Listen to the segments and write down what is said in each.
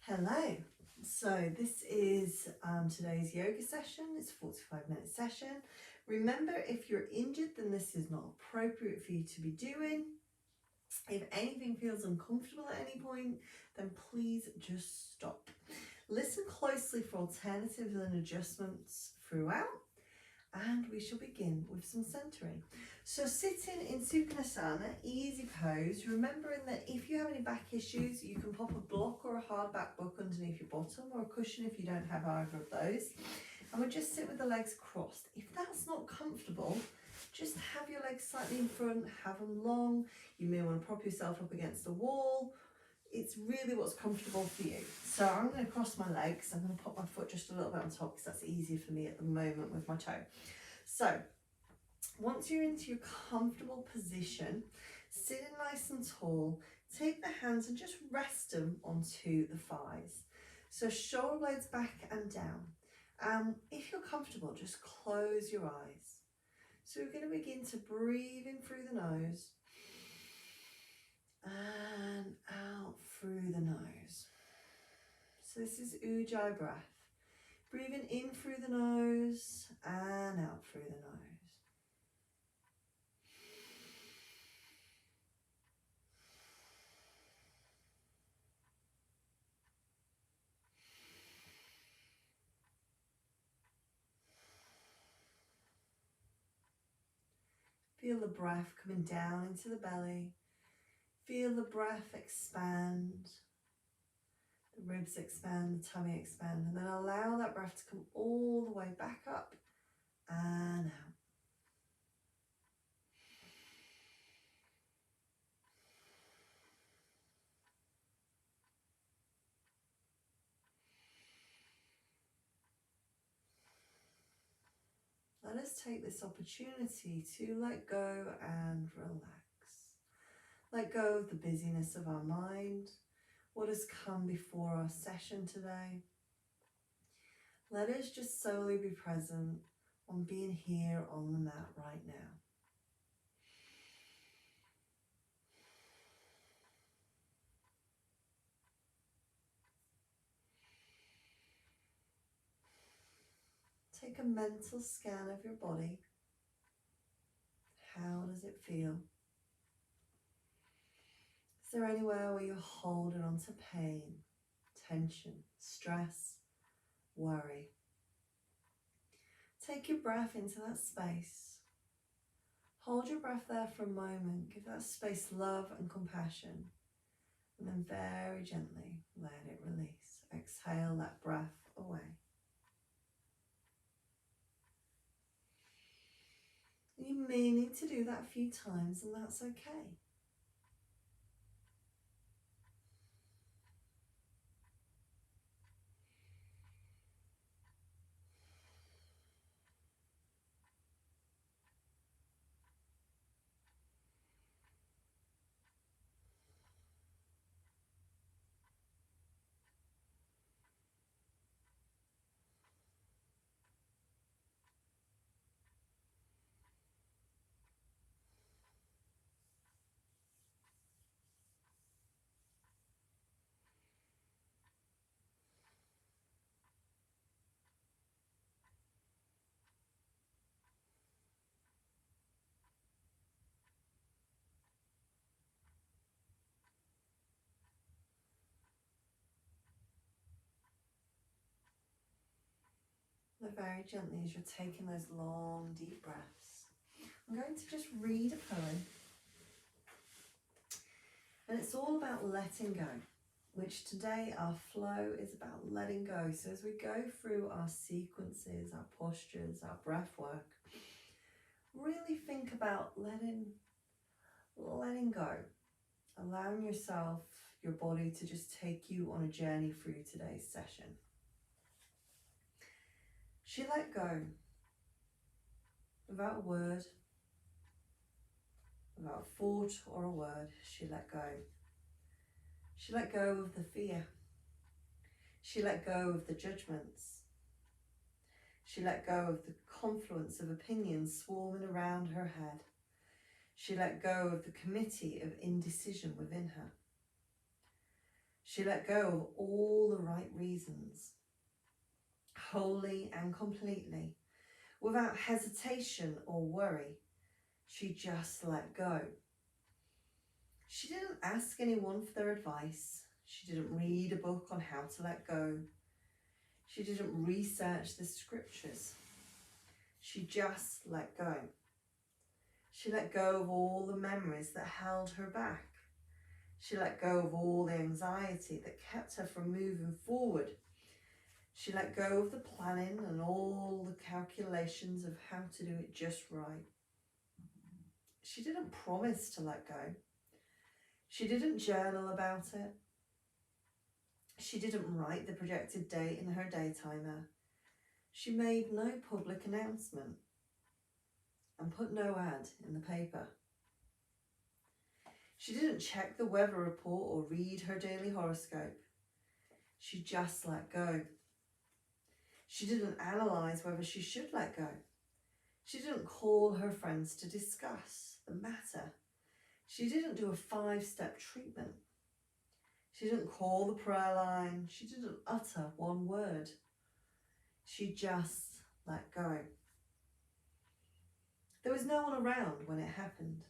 Hello. So this is today's yoga session. It's a 45-minute session. Remember, if you're injured, then this is not appropriate for you to be doing. If anything feels uncomfortable at any point, then please just stop. Listen closely for alternatives and adjustments throughout. And we shall begin with some centering. So sitting in Sukhanasana, easy pose, remembering that if you have any back issues, you can pop a block or a hard back book underneath your bottom, or a cushion if you don't have either of those. And we'll just sit with the legs crossed. If that's not comfortable, just have your legs slightly in front, have them long. You may want to prop yourself up against a wall. It's really what's comfortable for you. So I'm going to cross my legs. I'm going to put my foot just a little bit on top because that's easier for me at the moment with my toe. So once you're into your comfortable position, sitting nice and tall, take the hands and just rest them onto the thighs. So shoulder blades back and down. If you're comfortable, just close your eyes. So we're going to begin to breathe in through the nose and out through the nose. So this is Ujjayi breath. Breathing in through the nose and out through the nose. Feel the breath coming down into the belly. Feel the breath expand. The ribs expand, the tummy expand, and then allow that breath to come all the way back up and out. Let us take this opportunity to let go and relax. Let go of the busyness of our mind, what has come before our session today. Let us just solely be present on being here on the mat right now. Take a mental scan of your body. How does it feel? Is there anywhere where you're holding on to pain, tension, stress, worry? Take your breath into that space. Hold your breath there for a moment. Give that space love and compassion. And then very gently let it release. Exhale that breath away. You may need to do that a few times, and that's okay. Now very gently, as you're taking those long, deep breaths, I'm going to just read a poem. And it's all about letting go, which today our flow is about letting go. So as we go through our sequences, our postures, our breath work, really think about letting go, allowing yourself, your body to just take you on a journey through today's session. She let go without a word, without a thought or a word. She let go. She let go of the fear. She let go of the judgments. She let go of the confluence of opinions swarming around her head. She let go of the committee of indecision within her. She let go of all the right reasons, wholly and completely, without hesitation or worry. She just let go. She didn't ask anyone for their advice. She didn't read a book on how to let go. She didn't research the scriptures. She just let go. She let go of all the memories that held her back. She let go of all the anxiety that kept her from moving forward. She let go of the planning and all the calculations of how to do it just right. She didn't promise to let go. She didn't journal about it. She didn't write the projected date in her day timer. She made no public announcement and put no ad in the paper. She didn't check the weather report or read her daily horoscope. She just let go. She didn't analyse whether she should let go. She didn't call her friends to discuss the matter. She didn't do a 5-step treatment. She didn't call the prayer line. She didn't utter one word. She just let go. There was no one around when it happened.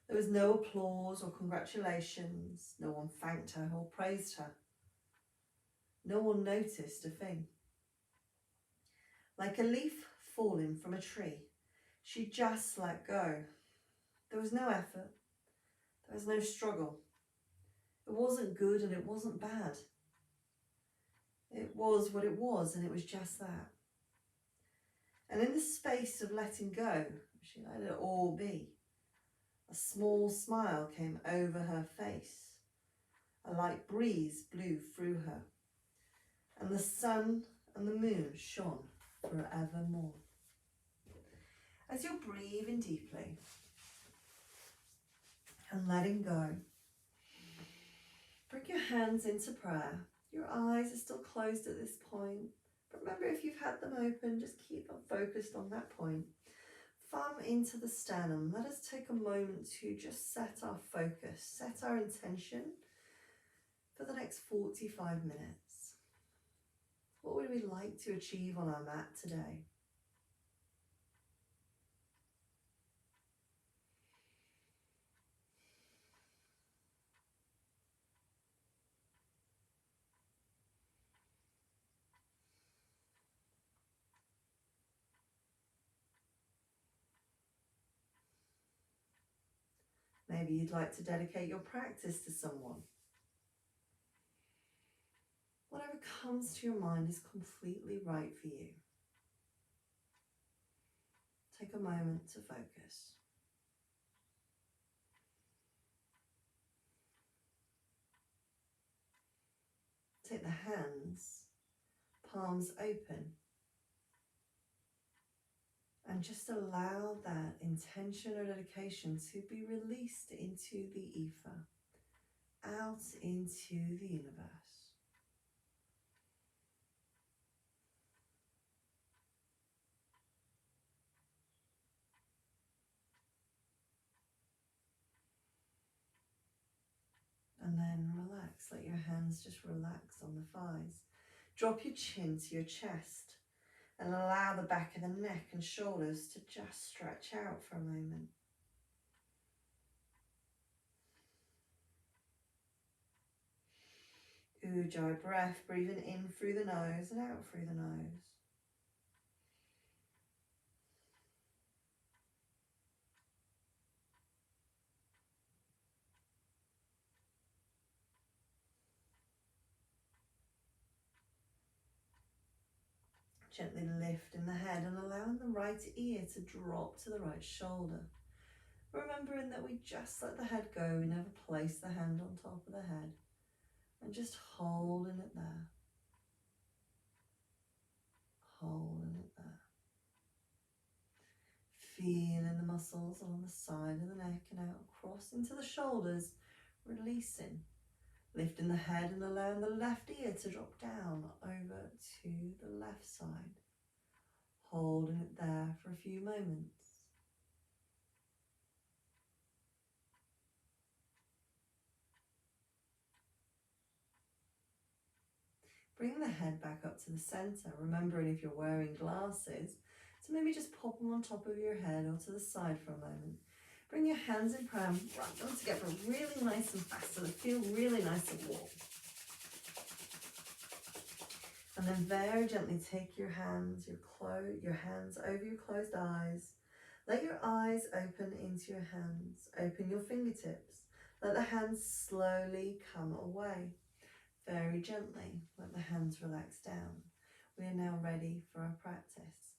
There was no applause or congratulations. No one thanked her or praised her. No one noticed a thing. Like a leaf falling from a tree, she just let go. There was no effort. There was no struggle. It wasn't good and it wasn't bad. It was what it was, and it was just that. And in the space of letting go, she let it all be. A small smile came over her face. A light breeze blew through her. And the sun and the moon shone forevermore. As you're breathing deeply and letting go, bring your hands into prayer. Your eyes are still closed at this point, but remember, if you've had them open, just keep them focused on that point. Thumb into the sternum. Let us take a moment to just set our focus, set our intention for the next 45 minutes. What would we like to achieve on our mat today? Maybe you'd like to dedicate your practice to someone. Whatever comes to your mind is completely right for you. Take a moment to focus. Take the hands, palms open, and just allow that intention or dedication to be released into the ether, out into the universe. And then relax, let your hands just relax on the thighs. Drop your chin to your chest and allow the back of the neck and shoulders to just stretch out for a moment. Ujjayi breath, breathing in through the nose and out through the nose. Gently lifting the head and allowing the right ear to drop to the right shoulder. Remembering that we just let the head go, we never place the hand on top of the head. And just holding it there. Holding it there. Feeling the muscles along the side of the neck and out across into the shoulders, releasing. Lifting the head and allowing the left ear to drop down over to the left side. Holding it there for a few moments. Bring the head back up to the centre, remembering if you're wearing glasses, to maybe just pop them on top of your head or to the side for a moment. Bring your hands in prayer, wrap them together really nice and fast so they feel really nice and warm. And then very gently take your hands, your hands over your closed eyes. Let your eyes open into your hands. Open your fingertips. Let the hands slowly come away. Very gently, let the hands relax down. We are now ready for our practice.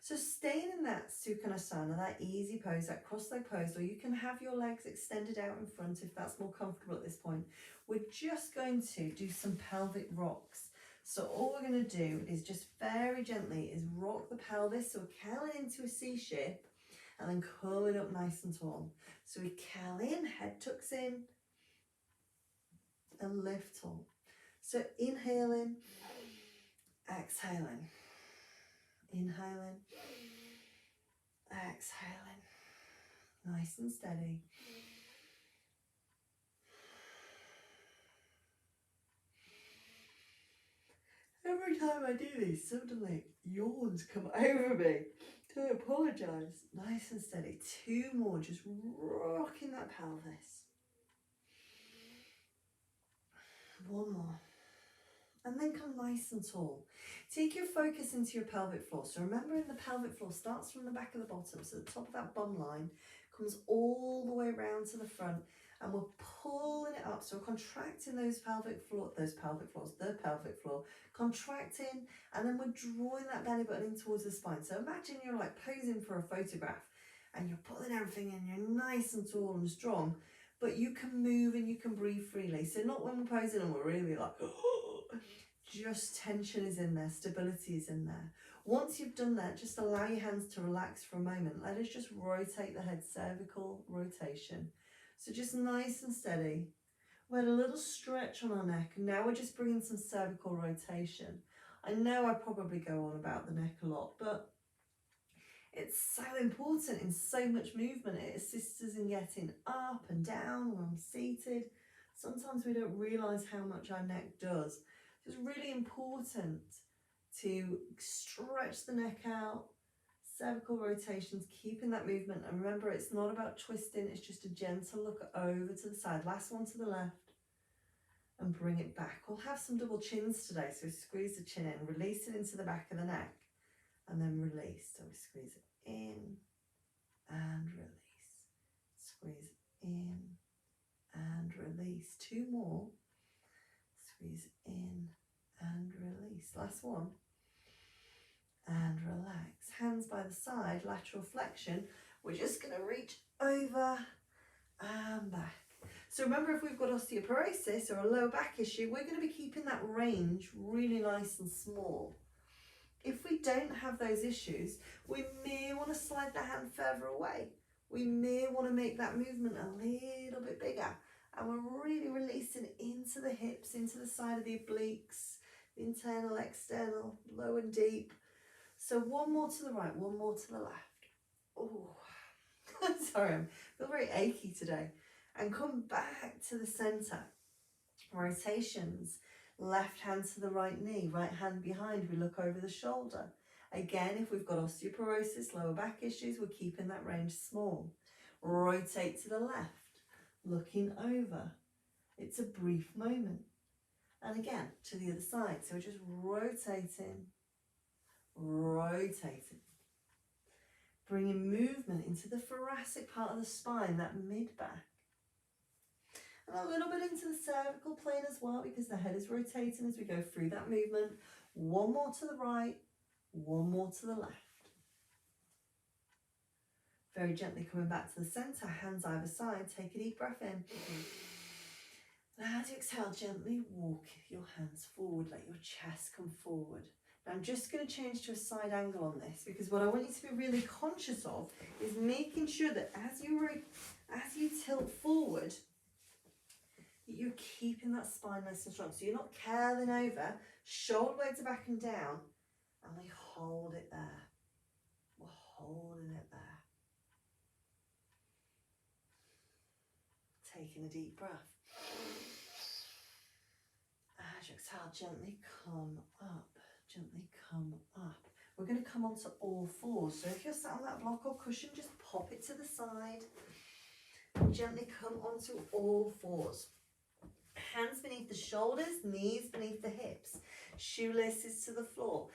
So staying in that Sukhanasana, that easy pose, that cross-leg pose, or you can have your legs extended out in front if that's more comfortable at this point. We're just going to do some pelvic rocks. So all we're going to do is just very gently is rock the pelvis, so we're curling into a C shape and then curling up nice and tall. So we curl in, head tucks in and lift tall. So inhaling, exhaling, inhaling, exhaling, nice and steady. Every time I do these, suddenly yawns come over me. So I apologise. Nice and steady. 2 more, just rocking that pelvis. 1 more. And then come nice and tall. Take your focus into your pelvic floor. So remembering the pelvic floor starts from the back of the bottom. So the top of that bum line comes all the way around to the front. And we're pulling it up. So we're contracting the pelvic floor, contracting, and then we're drawing that belly button in towards the spine. So imagine you're like posing for a photograph and you're pulling everything in, you're nice and tall and strong, but you can move and you can breathe freely. So not when we're posing and we're really like, just tension is in there, stability is in there. Once you've done that, just allow your hands to relax for a moment. Let us just rotate the head, cervical rotation. So just nice and steady. We had a little stretch on our neck, and now we're just bringing some cervical rotation. I know I probably go on about the neck a lot, but it's so important in so much movement. It assists us in getting up and down when I'm seated. Sometimes we don't realise how much our neck does. It's really important to stretch the neck out, cervical rotations, keeping that movement. And remember, it's not about twisting, it's just a gentle look over to the side. Last one to the left. And bring it back. We'll have some double chins today, so squeeze the chin in, release it into the back of the neck, and then release. So we squeeze it in and release. Squeeze in and release. 2 more. Squeeze in and release. Last one. And relax. Hands by the side, lateral flexion. We're just going to reach over and back. So remember, if we've got osteoporosis or a low back issue, we're going to be keeping that range really nice and small. If we don't have those issues, we may want to slide the hand further away. We may want to make that movement a little bit bigger. And we're really releasing into the hips, into the side of the obliques, the internal, external, low and deep. So 1 more to the right, 1 more to the left. Oh, sorry, I feel very achy today. And come back to the centre. Rotations. Left hand to the right knee, right hand behind. We look over the shoulder. Again, if we've got osteoporosis, lower back issues, we're keeping that range small. Rotate to the left, looking over. It's a brief moment. And again, to the other side. So we're just rotating, rotating. Bringing movement into the thoracic part of the spine, that mid-back. And a little bit into the cervical plane as well, because the head is rotating as we go through that movement. 1 more to the right, 1 more to the left. Very gently coming back to the centre, hands either side. Take a deep breath in. And as you exhale, gently walk your hands forward, let your chest come forward. Now I'm just going to change to a side angle on this, because what I want you to be really conscious of is making sure that as you tilt forward, you're keeping that spine nice and strong. So you're not curling over, shoulder blades are back and down, and we hold it there. We're holding it there. Taking a deep breath. As you exhale, gently come up, gently come up. We're going to come onto all fours. So if you're sat on that block or cushion, just pop it to the side. Gently come onto all fours. Hands beneath the shoulders, knees beneath the hips, shoelaces to the floor,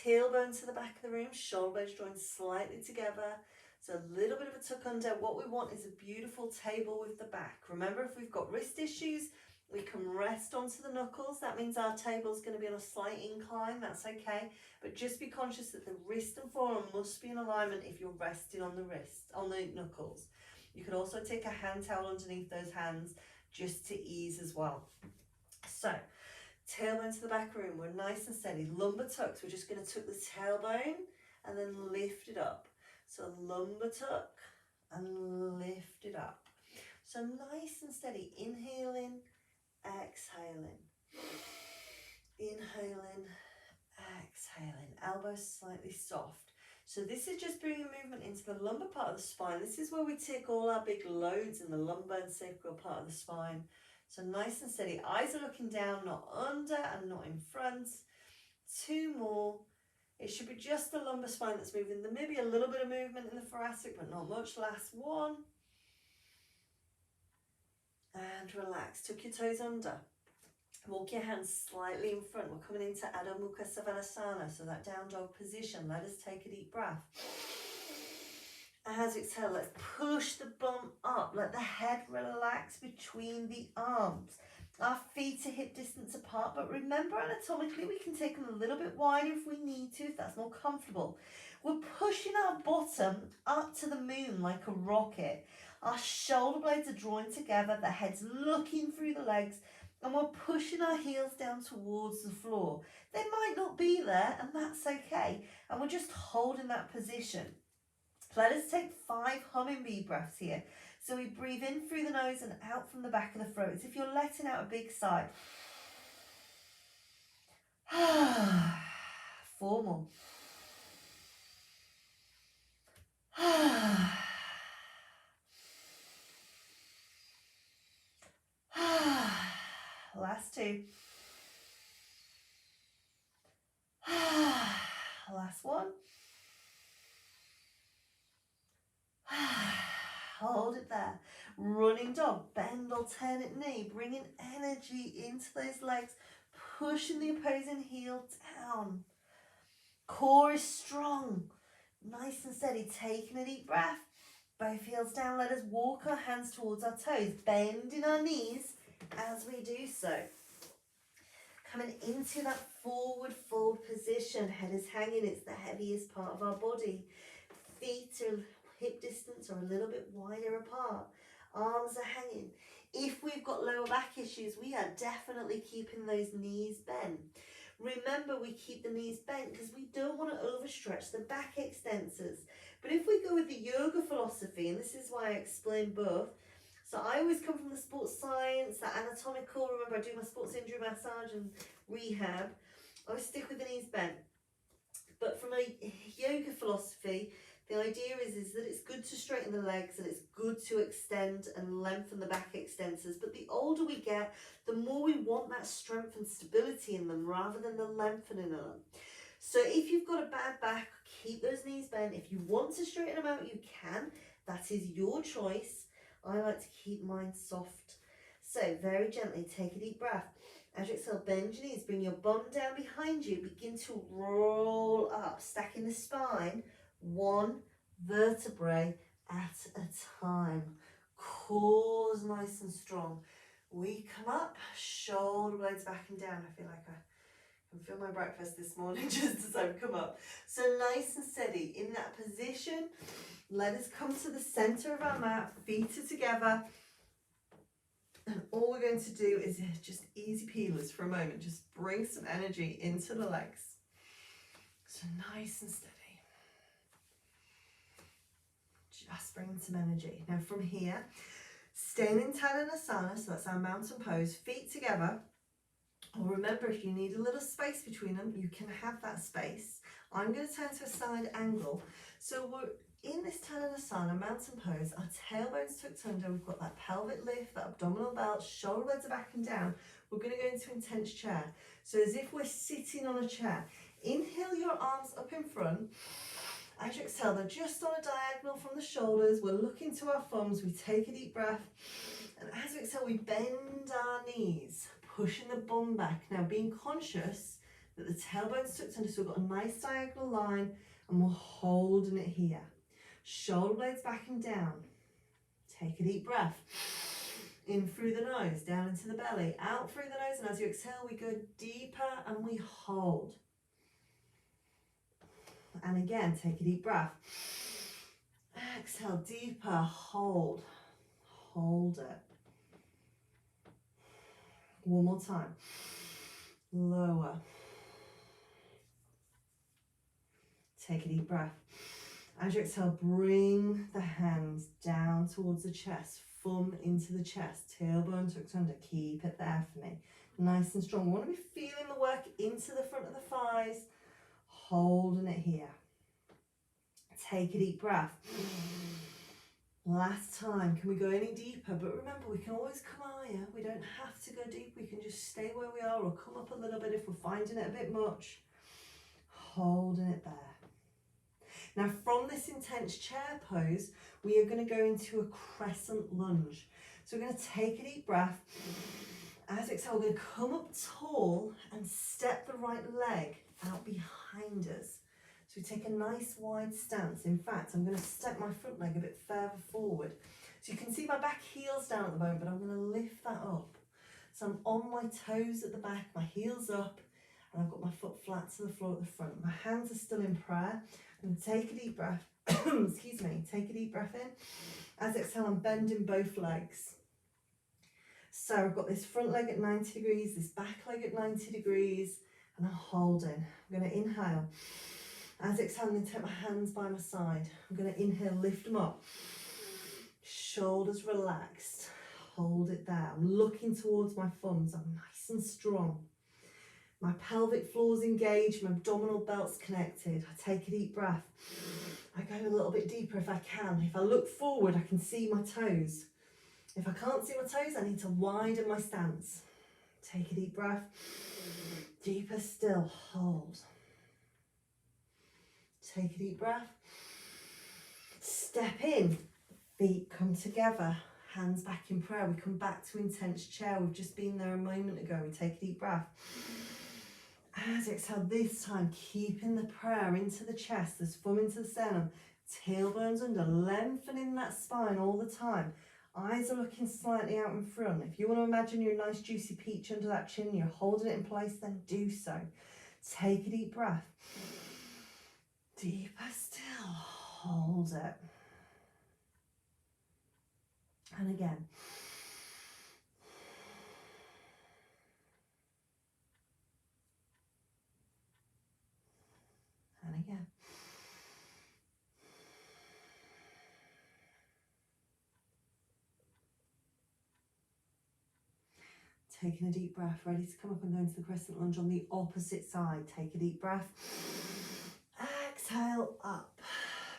tailbone to the back of the room, shoulder blades joined slightly together. So a little bit of a tuck under. What we want is a beautiful table with the back. Remember, if we've got wrist issues, we can rest onto the knuckles. That means our table is going to be on a slight incline. That's okay. But just be conscious that the wrist and forearm must be in alignment if you're resting on the wrist, on the knuckles. You can also take a hand towel underneath those hands just to ease as well. So, tailbone to the back room. We're nice and steady. Lumbar tucks. We're just going to tuck the tailbone and then lift it up. So lumbar tuck and lift it up. So nice and steady. Inhaling, exhaling. Inhaling, exhaling. Elbows slightly soft. So this is just bringing movement into the lumbar part of the spine. This is where we take all our big loads in the lumbar and sacral part of the spine. So nice and steady. Eyes are looking down, not under and not in front. 2 more. It should be just the lumbar spine that's moving. There may be a little bit of movement in the thoracic, but not much. Last 1. And relax. Tuck your toes under. Walk your hands slightly in front. We're coming into Adho Mukha Savannasana, so that down dog position. Let us take a deep breath. As we exhale, let's push the bum up. Let the head relax between the arms. Our feet are hip distance apart, but remember anatomically we can take them a little bit wider if we need to, if that's more comfortable. We're pushing our bottom up to the moon like a rocket. Our shoulder blades are drawing together, the head's looking through the legs, and we're pushing our heels down towards the floor. They might not be there, and that's okay. And we're just holding that position. Let us take 5 humming bee breaths here. So we breathe in through the nose and out from the back of the throat. As if you're letting out a big sigh. 4 more. Last 2. Last 1. Hold it there. Running dog, bend alternate knee, bringing energy into those legs, pushing the opposing heel down. Core is strong, nice and steady, taking a deep breath. Both heels down, let us walk our hands towards our toes, bending our knees as we do so. Coming into that forward fold position, head is hanging, it's the heaviest part of our body. Feet are hip distance or a little bit wider apart. Arms are hanging. If we've got lower back issues, we are definitely keeping those knees bent. Remember, we keep the knees bent because we don't want to overstretch the back extensors. But if we go with the yoga philosophy, and this is why I explain both, so I always come from the sports science, that anatomical, remember I do my sports injury massage and rehab, I always stick with the knees bent. But from a yoga philosophy, the idea is that it's good to straighten the legs and it's good to extend and lengthen the back extensors. But the older we get, the more we want that strength and stability in them rather than the lengthening of them. So if you've got a bad back, keep those knees bent. If you want to straighten them out, you can. That is your choice. I like to keep mine soft. So very gently, take a deep breath. As you exhale, bend your knees, bring your bum down behind you, begin to roll up, stacking the spine, 1 vertebrae at a time. Core's nice and strong. We come up, shoulder blades back and down. I feel like I can feel my breakfast this morning just as I've come up. So nice and steady in that position. Let us come to the center of our mat, feet are together. And all we're going to do is just easy peelers for a moment. Just bring some energy into the legs. So nice and steady. Just bring some energy. Now from here, staying in Tadasana, so that's our mountain pose, feet together. Or remember, if you need a little space between them, you can have that space. I'm going to turn to a side angle. So we're in this Tadasana, mountain pose, our tailbones tucked under, we've got that pelvic lift, that abdominal belt, shoulder blades are back and down. we're going to go into intense chair. So as if we're sitting on a chair. Inhale your arms up in front. As you exhale, they're just on a diagonal from the shoulders. We're looking to our thumbs. We take a deep breath. And as we exhale, we bend our knees, pushing the bum back. Now being conscious that the tailbone's tucked under, so we've got a nice diagonal line, and we're holding it here. Shoulder blades back and down. Take a deep breath. In through the nose, down into the belly, out through the nose, and as you exhale, we go deeper and we hold. And again, take a deep breath. Exhale, deeper, hold. Hold it. One more time. Lower. Take a deep breath. As you exhale, bring the hands down towards the chest, thumb into the chest, tailbone tucked under. Keep it there for me. Nice and strong. We want to be feeling the work into the front of the thighs, holding it here. Take a deep breath. Last time. Can we go any deeper? But remember, we can always come higher. We don't have to go deep. We can just stay where we are or come up a little bit if we're finding it a bit much. Holding it there. Now from this intense chair pose, we are going to go into a crescent lunge. So we're going to take a deep breath. As we exhale, we're going to come up tall and step the right leg out behind us. So we take a nice wide stance. In fact, I'm going to step my front leg a bit further forward. So you can see my back heel's down at the moment, but I'm going to lift that up. So I'm on my toes at the back, my heels up, and I've got my foot flat to the floor at the front. My hands are still in prayer. I'm going to take a deep breath. Excuse me. Take a deep breath in. As I exhale, I'm bending both legs. So I've got this front leg at 90 degrees, this back leg at 90 degrees, and I'm holding. I'm going to inhale. As I exhale, I'm going to take my hands by my side. I'm going to inhale, lift them up. Shoulders relaxed. Hold it there. I'm looking towards my thumbs. I'm nice and strong. My pelvic floor's engaged. My abdominal belt's connected. I take a deep breath. I go a little bit deeper if I can. If I look forward, I can see my toes. If I can't see my toes, I need to widen my stance. Take a deep breath. Deeper still. Hold. Take a deep breath. Step in. Feet come together. Hands back in prayer. We come back to intense chair. We've just been there a moment ago. We take a deep breath. As you exhale, this time keeping the prayer into the chest, this thumb into the sternum, tailbones under, lengthening that spine all the time. Eyes are looking slightly out in front. If you want to imagine you're a nice juicy peach under that chin, you're holding it in place, then do so. Take a deep breath. Deeper still. Hold it. And again. And again. Taking a deep breath, ready to come up and go into the crescent lunge on the opposite side. Take a deep breath. Exhale up.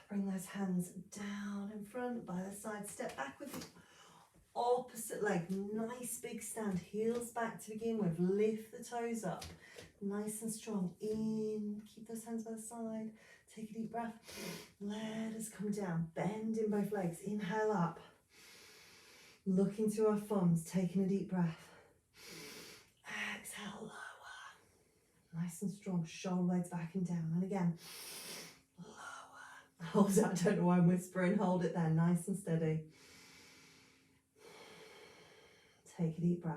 Bring those hands down in front, by the side. Step back with the opposite leg. Nice big stand. Heels back to begin with. Lift the toes up. Nice and strong. In. Keep those hands by the side. Take a deep breath. Let us come down. Bend in both legs. Inhale up. Looking to our thumbs. Taking a deep breath. Exhale, lower. Nice and strong. Shoulder blades back and down. And again. Lower. Hold it. I don't know why I'm whispering. Hold it there. Nice and steady. Take a deep breath.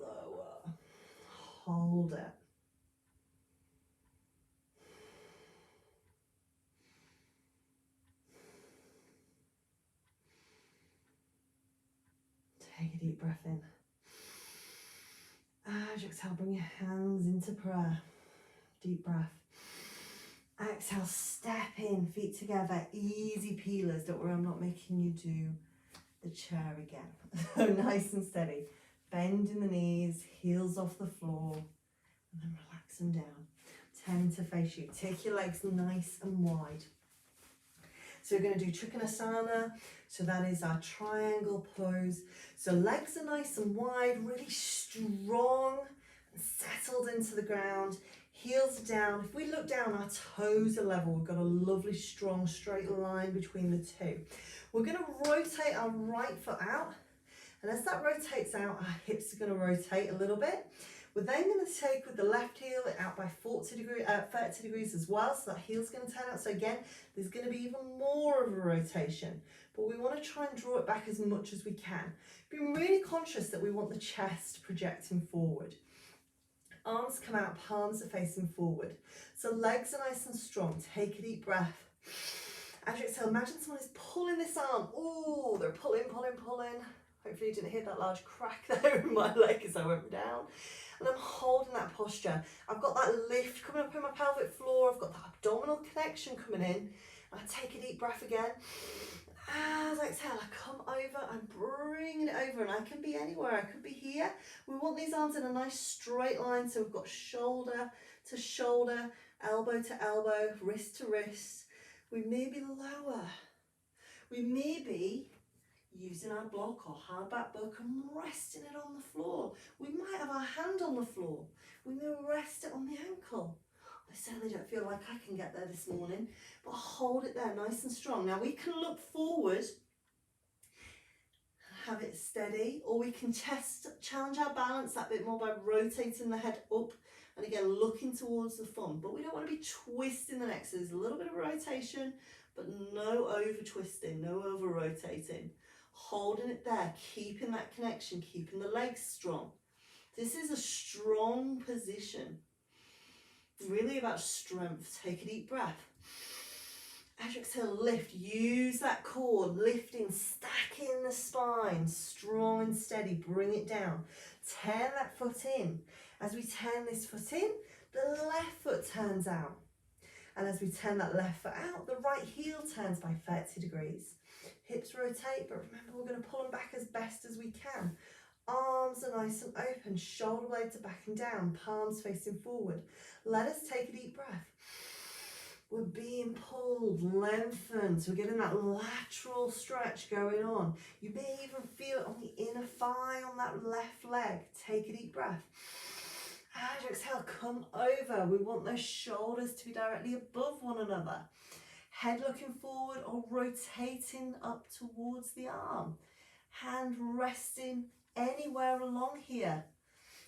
Lower. Hold it. Take a deep breath in. As you exhale, bring your hands into prayer. Deep breath. Exhale, step in, feet together, easy peelers. Don't worry, I'm not making you do the chair again. So nice and steady. Bend in the knees, heels off the floor, and then relax them down. Turn to face you. Take your legs nice and wide. So we're going to do Trikonasana. So that is our triangle pose. So legs are nice and wide, really strong and settled into the ground. Heels down. If we look down, our toes are level. We've got a lovely, strong, straight line between the two. We're going to rotate our right foot out. And as that rotates out, our hips are going to rotate a little bit. We're then going to take with the left heel out by 30 degrees as well. So that heel's going to turn out. So again, there's going to be even more of a rotation. But we want to try and draw it back as much as we can. Being really conscious that we want the chest projecting forward. Arms come out, palms are facing forward. So legs are nice and strong. Take a deep breath. As you exhale, imagine someone is pulling this arm. Oh, they're pulling, pulling, pulling. Hopefully you didn't hear that large crack there in my leg as I went down. And I'm holding that posture. I've got that lift coming up in my pelvic floor. I've got that abdominal connection coming in. And I take a deep breath again. As I exhale, I come over, I'm bringing it over, and I can be anywhere. I could be here. We want these arms in a nice straight line, so we've got shoulder to shoulder, elbow to elbow, wrist to wrist. We may be lower. We may be using our block or hard back book and resting it on the floor. We might have our hand on the floor. We may rest it on the ankle. I certainly don't feel like I can get there this morning, but hold it there nice and strong. Now we can look forward, have it steady, or we can challenge our balance that bit more by rotating the head up and again looking towards the thumb. But we don't want to be twisting the neck, so there's a little bit of rotation, but no over twisting, no over rotating. Holding it there, keeping that connection, keeping the legs strong. This is a strong position. Really about strength. Take a deep breath. As you exhale, lift. Use that core, lifting, stacking the spine, strong and steady. Bring it down. Turn that foot in. As we turn this foot in, the left foot turns out. And as we turn that left foot out, the right heel turns by 30 degrees. Hips rotate, but remember we're going to pull them back as best as we can. Arms are nice and open, shoulder blades are backing down, palms facing forward. Let us take a deep breath. We're being pulled, lengthened, so we're getting that lateral stretch going on. You may even feel it on the inner thigh on that left leg. Take a deep breath. As you exhale, come over. We want those shoulders to be directly above one another. Head looking forward or rotating up towards the arm. Hand resting anywhere along here.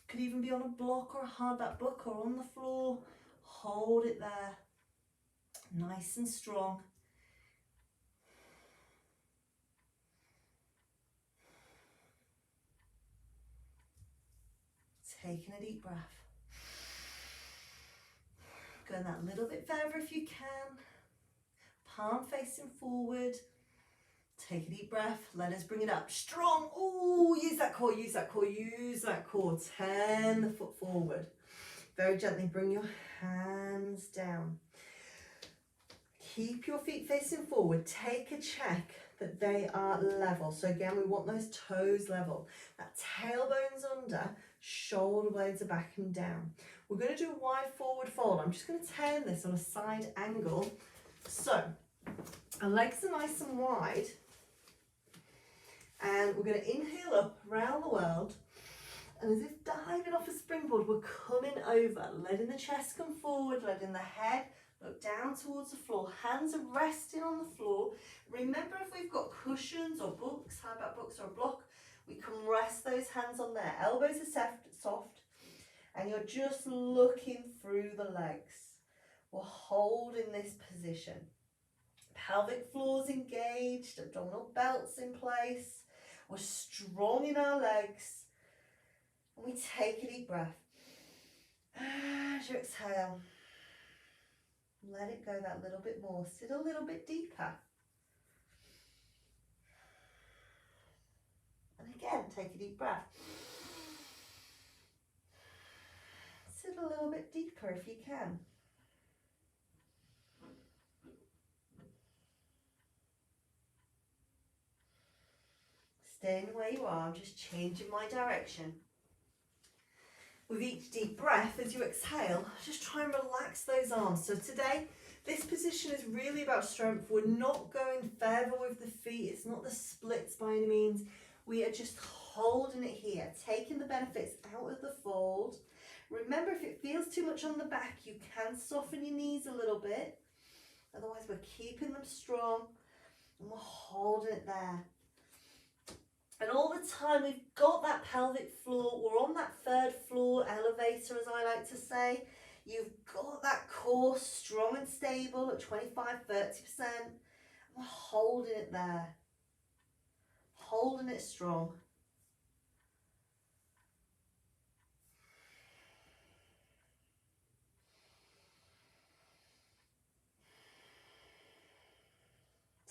Could even be on a block or a hard back book or on the floor. Hold it there. Nice and strong. Taking a deep breath. Going that little bit further if you can. Palm facing forward. Take a deep breath. Let us bring it up. Strong. Oh, use that core, use that core, use that core. Turn the foot forward. Very gently bring your hands down. Keep your feet facing forward. Take a check that they are level. So again, we want those toes level. That tailbone's under, shoulder blades are back and down. We're going to do a wide forward fold. I'm just going to turn this on a side angle. So our legs are nice and wide. And we're going to inhale up around the world. And as if diving off a springboard, we're coming over, letting the chest come forward, letting the head look down towards the floor. Hands are resting on the floor. Remember, if we've got cushions or books, hard back books or a block, we can rest those hands on there. Elbows are soft, and you're just looking through the legs. We're holding this position. Pelvic floor's engaged, abdominal belts in place. We're strong in our legs. And we take a deep breath. As you exhale, let it go that little bit more. Sit a little bit deeper. And again, take a deep breath. Sit a little bit deeper if you can. Staying where you are, I'm just changing my direction. With each deep breath, as you exhale, just try and relax those arms. So today, This position is really about strength. We're not going further with the feet. It's not the splits by any means. We are just holding it here, taking the benefits out of the fold. Remember, if it feels too much on the back, you can soften your knees a little bit. Otherwise, we're keeping them strong and we're holding it there. And all the time, we've got that pelvic floor. We're on that third floor elevator, as I like to say. You've got that core strong and stable at 25-30%. We're holding it there. Holding it strong.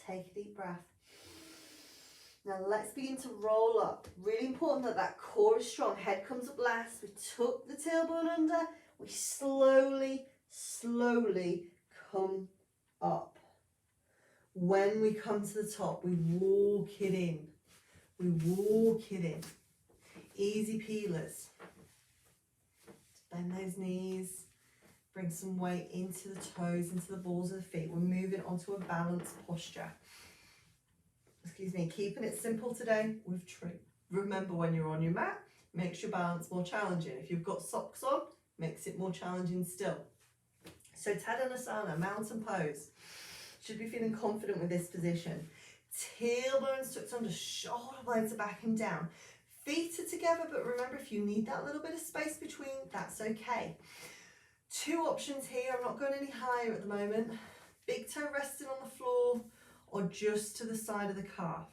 Take a deep breath. Now let's begin to roll up. Really important that that core is strong. Head comes up last. We tuck the tailbone under. We slowly, slowly come up. When we come to the top, we walk it in. We walk it in. Easy peelers. Bend those knees. Bring some weight into the toes, into the balls of the feet. We're moving onto a balanced posture. Excuse me, keeping it simple today with tree. Remember, when you're on your mat, makes your balance more challenging. If you've got socks on, makes it more challenging still. So Tadasana, mountain pose. Should be feeling confident with this position. Tailbones tucked under, shoulder blades are back and down. Feet are together, but remember, if you need that little bit of space between, that's okay. Two options here. I'm not going any higher at the moment. Big toe resting on the floor or just to the side of the calf.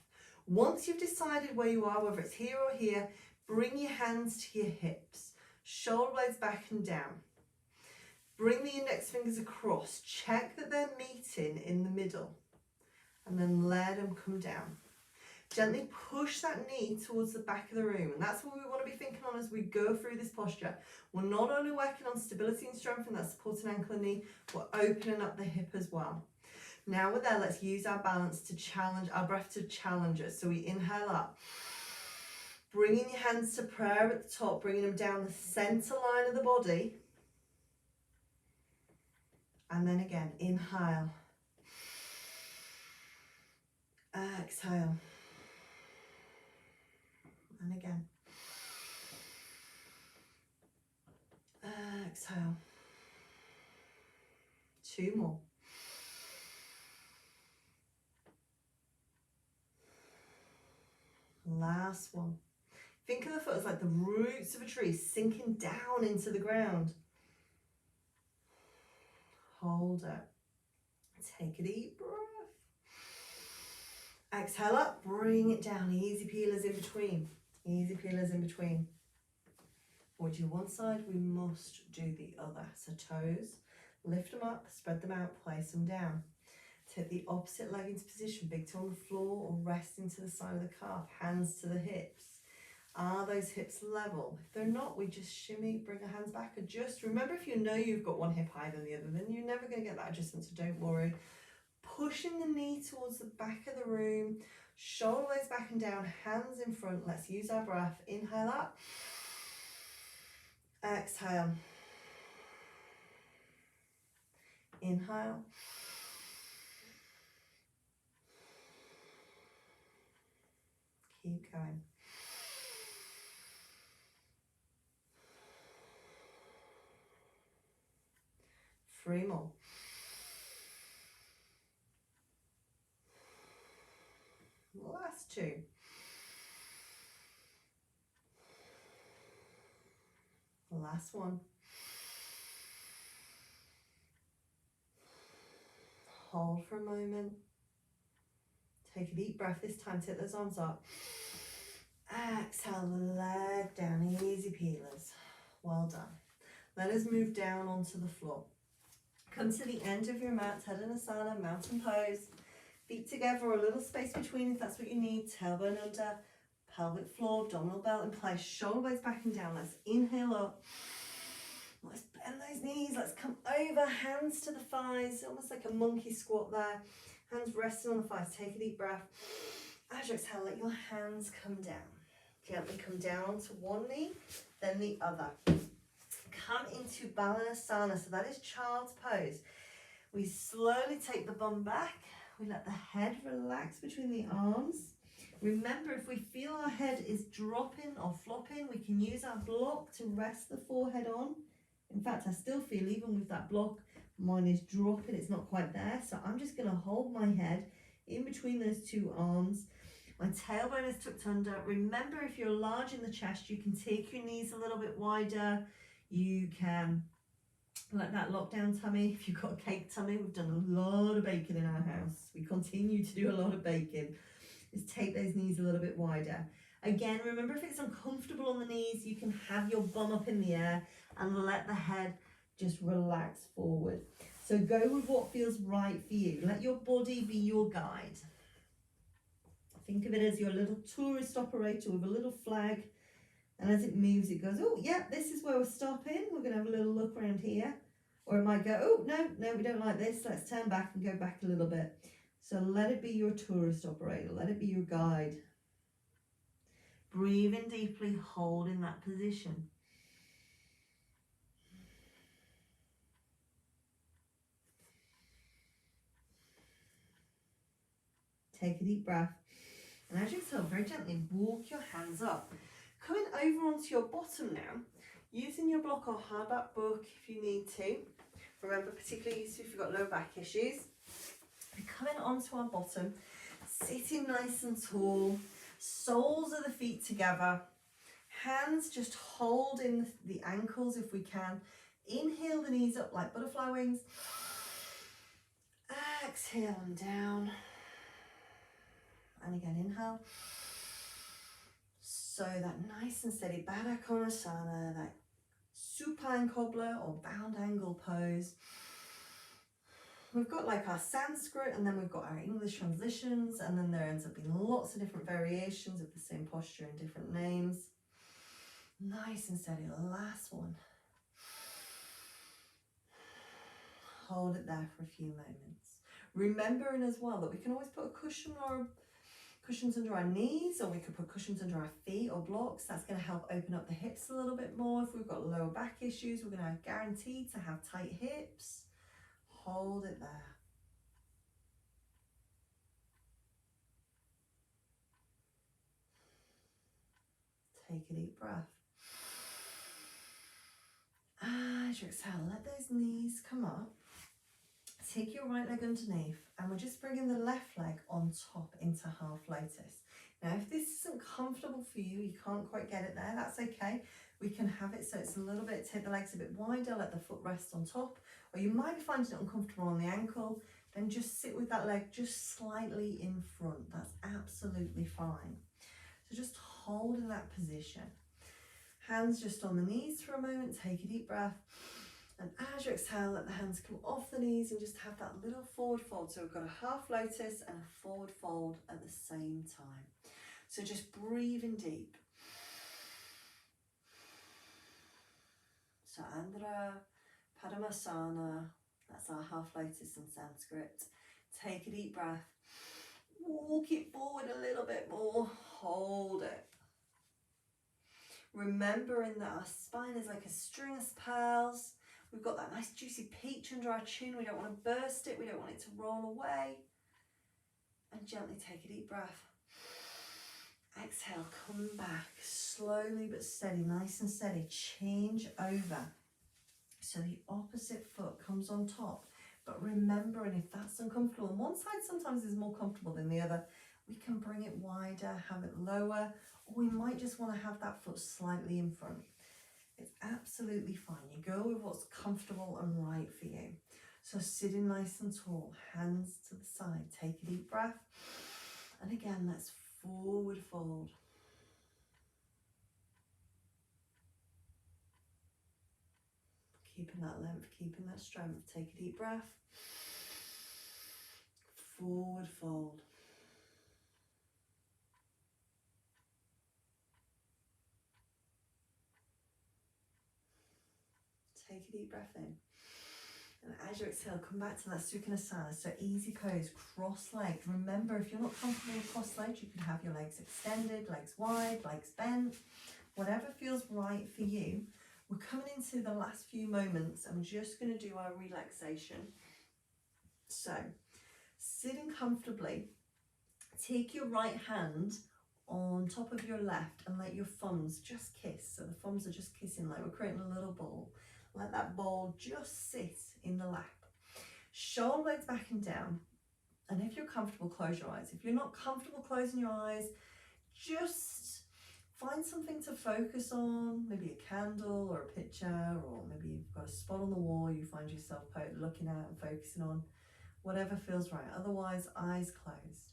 Once you've decided where you are, whether it's here or here, bring your hands to your hips. Shoulder blades back and down. Bring the index fingers across. Check that they're meeting in the middle. And then let them come down. Gently push that knee towards the back of the room. And that's what we want to be thinking on as we go through this posture. We're not only working on stability and strength in that supporting ankle and knee, we're opening up the hip as well. Now we're there, let's use our balance to challenge, our breath to challenge us. So we inhale up. Bringing your hands to prayer at the top, bringing them down the center line of the body. And then again, inhale. Exhale. And again. Exhale. Two more. Last one. Think of the foot as like the roots of a tree sinking down into the ground. Hold it. Take a deep breath. Exhale up, bring it down. Easy peelers in between. Easy peelers in between. We do one side, we must do the other. So toes, lift them up, spread them out, place them down. Take the opposite leg into position, big toe on the floor or resting to the side of the calf, hands to the hips. Are those hips level? If they're not, we just shimmy, bring our hands back, adjust. Remember, if you know you've got one hip higher than the other, then you're never going to get that adjustment, so don't worry. Pushing the knee towards the back of the room, shoulder blades back and down, hands in front. Let's use our breath. Inhale up. Exhale. Inhale. Keep going. Three more. Last two. Last one. Hold for a moment. Take a deep breath this time. Take those arms up. Exhale, leg down. Easy peelers. Well done. Let us move down onto the floor. Come to the end of your mat. Tadasana, mountain pose. Feet together or a little space between if that's what you need. Tailbone under, pelvic floor, abdominal belt in place. Shoulder blades back and down. Let's inhale up. Let's bend those knees. Let's come over. Hands to the thighs. Almost like a monkey squat there. Hands resting on the thighs. Take a deep breath. As you exhale, let your hands come down. Gently come down to one knee, then the other. Come into Balasana. So that is child's pose. We slowly take the bum back. We let the head relax between the arms. Remember, if we feel our head is dropping or flopping, we can use our block to rest the forehead on. In fact, I still feel, even with that block, mine is dropping, it's not quite there. So I'm just gonna hold my head in between those two arms. My tailbone is tucked under. Remember, if you're large in the chest, you can take your knees a little bit wider. You can let that lock down tummy. If you've got a cake tummy, we've done a lot of baking in our house. We continue to do a lot of baking. Is take those knees a little bit wider. Again, remember, if it's uncomfortable on the knees, you can have your bum up in the air and let the head just relax forward. So go with what feels right for you. Let your body be your guide. Think of it as your little tourist operator with a little flag, and as it moves, it goes, oh, yeah, this is where we're stopping. We're going to have a little look around here. Or it might go, oh, no, we don't like this. Let's turn back and go back a little bit. So let it be your tourist operator. Let it be your guide. Breathe in deeply, hold in that position. Take a deep breath. And as you exhale, very gently walk your hands up. Coming over onto your bottom now, using your block or hardback book if you need to. Remember, particularly useful if you've got low back issues. We're coming onto our bottom, sitting nice and tall, soles of the feet together, hands just holding the ankles if we can. Inhale the knees up like butterfly wings. Exhale them down. And again, inhale. So that nice and steady Baddha Konasana, that supine cobbler or bound angle pose. We've got like our Sanskrit, and then we've got our English transitions, and then there ends up being lots of different variations of the same posture and different names. Nice and steady, last one. Hold it there for a few moments. Remembering as well that we can always put a cushion or cushions under our knees, or we could put cushions under our feet or blocks. That's going to help open up the hips a little bit more. If we've got lower back issues, we're going to guarantee to have tight hips. Hold it there. Take a deep breath. As you exhale, let those knees come up. Take your right leg underneath, and we're just bringing the left leg on top into half lotus. Now, if this isn't comfortable for you, you can't quite get it there, that's okay. We can have it so it's a little bit, take the legs a bit wider, let the foot rest on top, or you might be finding it uncomfortable on the ankle, then just sit with that leg just slightly in front. That's absolutely fine. So just hold in that position. Hands just on the knees for a moment, take a deep breath. And as you exhale, let the hands come off the knees and just have that little forward fold. So we've got a half lotus and a forward fold at the same time. So just breathe in deep. So Andhra Padmasana, that's our half lotus in Sanskrit. Take a deep breath. Walk it forward a little bit more. Hold it. Remembering that our spine is like a string of pearls. We've got that nice juicy peach under our chin. We don't want to burst it. We don't want it to roll away. And gently take a deep breath. Exhale, come back slowly but steady, nice and steady. Change over. So the opposite foot comes on top. But remembering, if that's uncomfortable, and one side sometimes is more comfortable than the other, we can bring it wider, have it lower, or we might just want to have that foot slightly in front. It's absolutely fine. You go with what's comfortable and right for you. So sitting nice and tall, hands to the side, take a deep breath. And again, let's forward fold. Keeping that length, keeping that strength. Take a deep breath. Forward fold. Take a deep breath in. And as you exhale, come back to that Sukhanasana. So easy pose, cross-legged. Remember, if you're not comfortable with cross-legged, you can have your legs extended, legs wide, legs bent, whatever feels right for you. We're coming into the last few moments, and we're just going to do our relaxation. So, sitting comfortably, take your right hand on top of your left and let your thumbs just kiss. So the thumbs are just kissing, like we're creating a little ball. Let that ball just sit in the lap. Shoulder blades back and down. And if you're comfortable, close your eyes. If you're not comfortable closing your eyes, just find something to focus on, maybe a candle or a picture, or maybe you've got a spot on the wall you find yourself looking at and focusing on, whatever feels right. Otherwise, eyes closed.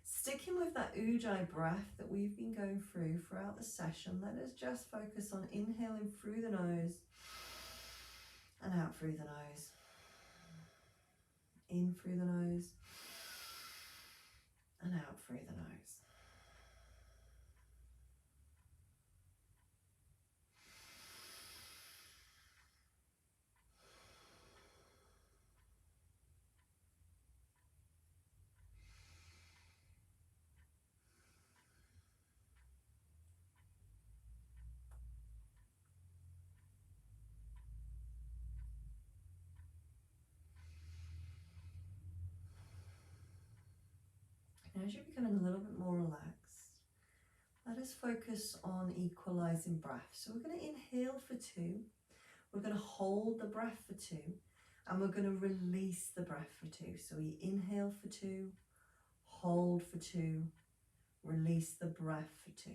Sticking with that ujjayi breath that we've been going through throughout the session, let us just focus on inhaling through the nose and out through the nose. In through the nose and out through the nose. Now, as you're becoming a little bit more relaxed, let us focus on equalizing breath. So we're going to inhale for 2, we're going to hold the breath for 2, and we're going to release the breath for 2. So we inhale for 2, hold for 2, release the breath for 2.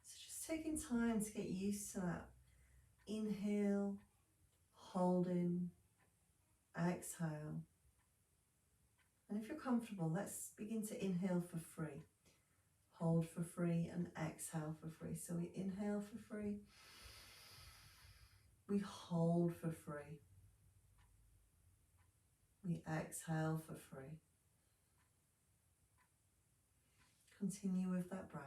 So just taking time to get used to that. Inhale, holding, exhale. And if you're comfortable, let's begin to inhale for 3. Hold for 3 and exhale for 3. So we inhale for 3. We hold for 3. We exhale for 3. Continue with that breath.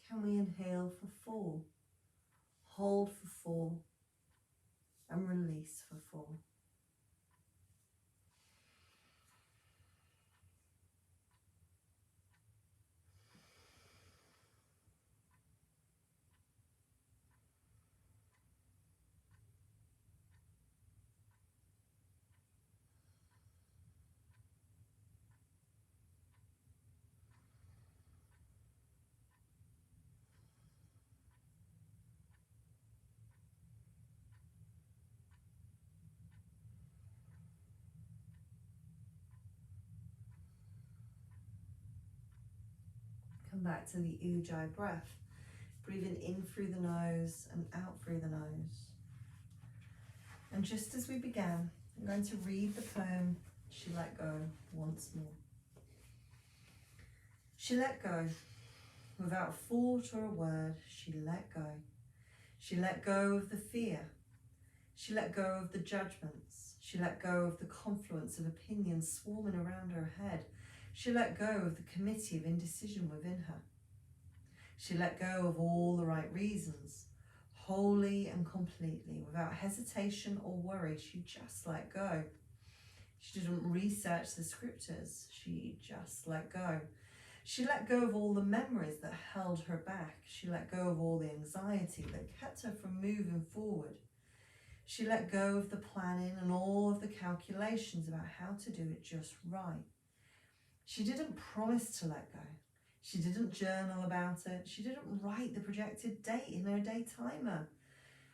Can we inhale for 4, hold for 4, and release for 4? Come back to the ujjayi breath. Breathing in through the nose and out through the nose. And just as we began, I'm going to read the poem, She Let Go, once more. She let go. Without a thought or a word, she let go. She let go of the fear. She let go of the judgments. She let go of the confluence of opinions swarming around her head. She let go of the committee of indecision within her. She let go of all the right reasons, wholly and completely, without hesitation or worry. She just let go. She didn't research the scriptures. She just let go. She let go of all the memories that held her back. She let go of all the anxiety that kept her from moving forward. She let go of the planning and all of the calculations about how to do it just right. She didn't promise to let go. She didn't journal about it. She didn't write the projected date in her day timer.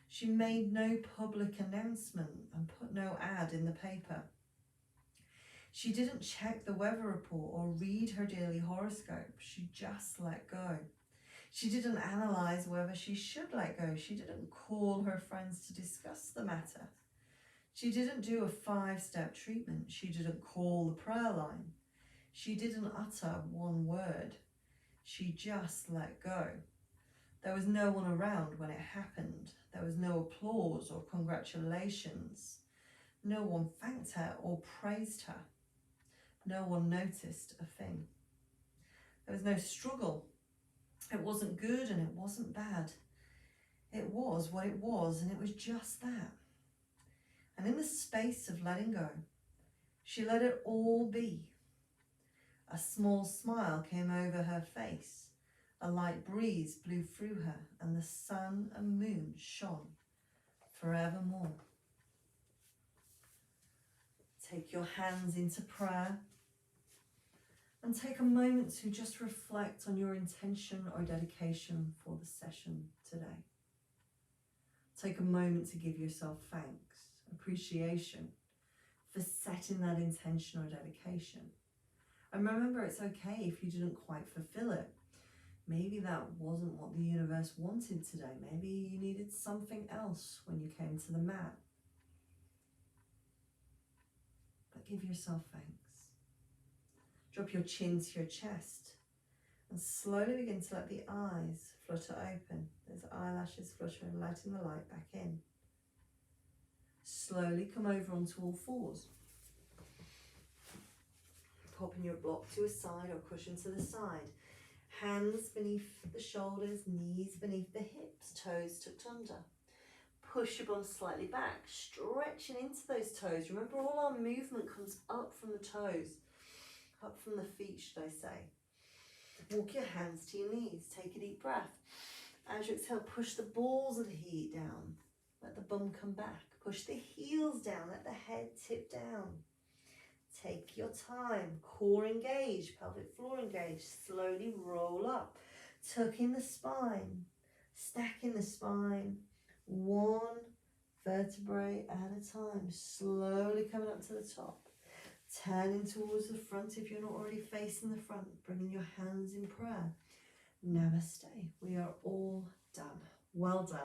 She made no public announcement and put no ad in the paper. She didn't check the weather report or read her daily horoscope. She just let go. She didn't analyse whether she should let go. She didn't call her friends to discuss the matter. She didn't do a 5-step treatment. She didn't call the prayer line. She didn't utter one word. She just let go. There was no one around when it happened. There was no applause or congratulations. No one thanked her or praised her. No one noticed a thing. There was no struggle. It wasn't good and it wasn't bad. It was what it was, and it was just that. And in the space of letting go, she let it all be. A small smile came over her face. A light breeze blew through her, and the sun and moon shone forevermore. Take your hands into prayer and take a moment to just reflect on your intention or dedication for the session today. Take a moment to give yourself thanks, appreciation for setting that intention or dedication. And remember, it's okay if you didn't quite fulfill it. Maybe that wasn't what the universe wanted today. Maybe you needed something else when you came to the mat. But give yourself thanks. Drop your chin to your chest and slowly begin to let the eyes flutter open. Those eyelashes fluttering, letting the light back in. Slowly come over onto all fours. Popping your block to a side or cushion to the side. Hands beneath the shoulders, knees beneath the hips, toes tucked under. Push your bum slightly back, stretching into those toes. Remember, all our movement comes up from the toes, up from the feet, should I say. Walk your hands to your knees. Take a deep breath. As you exhale, push the balls of the feet down. Let the bum come back. Push the heels down. Let the head tip down. Take your time. Core engaged, pelvic floor engaged. Slowly roll up. Tucking the spine. Stacking the spine. One vertebrae at a time. Slowly coming up to the top. Turning towards the front if you're not already facing the front. Bringing your hands in prayer. Namaste. We are all done. Well done.